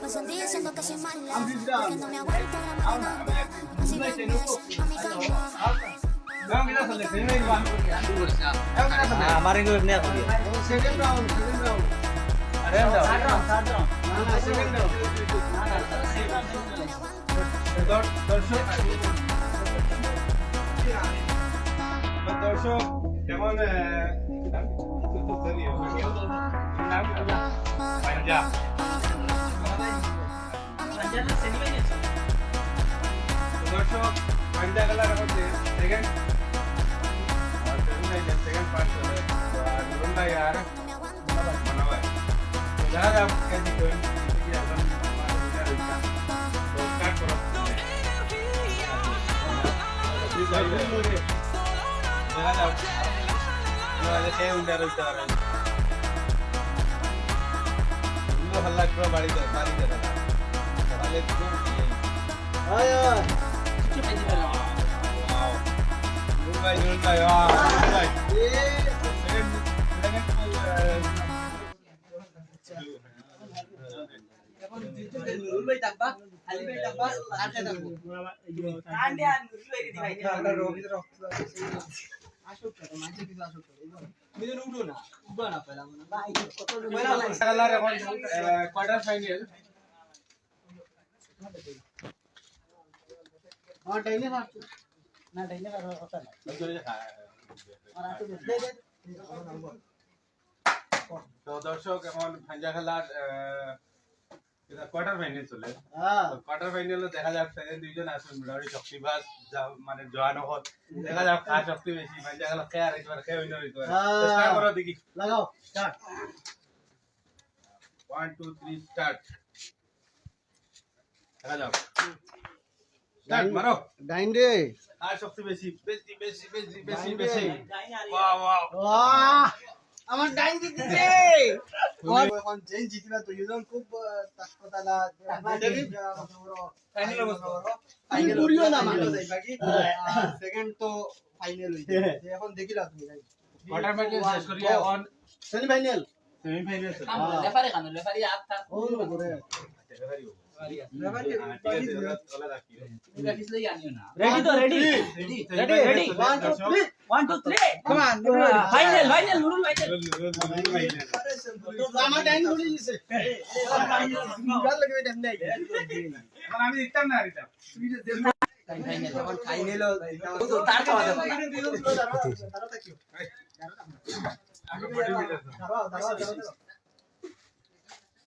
Me sentí diciendo que soy mala, porque no me ha vuelto la mala nada. Así que a mi cama. हमारे को नहीं आता second round अरे हम second round দর্শক যেমন দর্শক পাঞ্জা খেলার মধ্যে সেকেন্ড सेकंड पार्ट ढूंढा यार बना हुआ है जरा आप कैसे कोई कि अपन हमारा वीडियो देखना तो स्टार्ट करो जरा आप जरा क्या उन्हें रहता है वो हल्ला करो बारी दे वाले तो आया Yunday ya. नूरुल भाई तब्बा अली भाई तब्बा आते तब्बो कांडिया नूरुल भाई दी भाई আমরা রোগীদের রক্ত আসুক তো মাঝে কিছু আসুক মিলে উঠো না উঠো না পয়লা মনে ভাই কত খেলার এখন কোয়ার্টার ফাইনাল और डाइने मार ना डाइने मार होता है और आते दे दे তো দর্শক এখন ভাঞ্জা খেলার এটা কোয়ার্টার ফাইনাল চলে কোয়ার্টার ফাইনালে দেখা যাচ্ছে দুইজন আছেন মোটামুটি শক্তিবাজ মানে জোয়ান হল দেখা যাক কার শক্তি বেশি ভাঞ্জা খেলা কে আর একবার কে উইনার হইতো চেষ্টা করো দেখি लगाओ स्टार्ट 1 2 3 স্টার্ট দেখা যাক স্টার্ট মারো डाइन रे কার শক্তি বেশি বেশি বেশি বেশি বেশি বেশি বাহ বাহ वाह আমার ডাইন জিতছে এখন জেন জিতলা তো ইজন খুব তাকতালা ফাইনাল অবস্থা ফাইনাল পুরিও না মানো যাই বাকি সেকেন্ড তো ফাইনাল হইছে এখন দেখিলা তুমি কোয়ার্টার ফাইনাল শেষ করি এখন সেমি ফাইনাল লেফারি কানো লেফারি আত্তা ও করে রেডি তো ready ready 1 2 3 come on final final Nurul final আমার ডাইন বলি দিছে গাল লাগবে দেন নাই এখন আমি দিতাম না দিতাম ফাইনাল এখন ফাইনাল তো তার খাওয়া দেব দাঁড়াও দাঁড়াও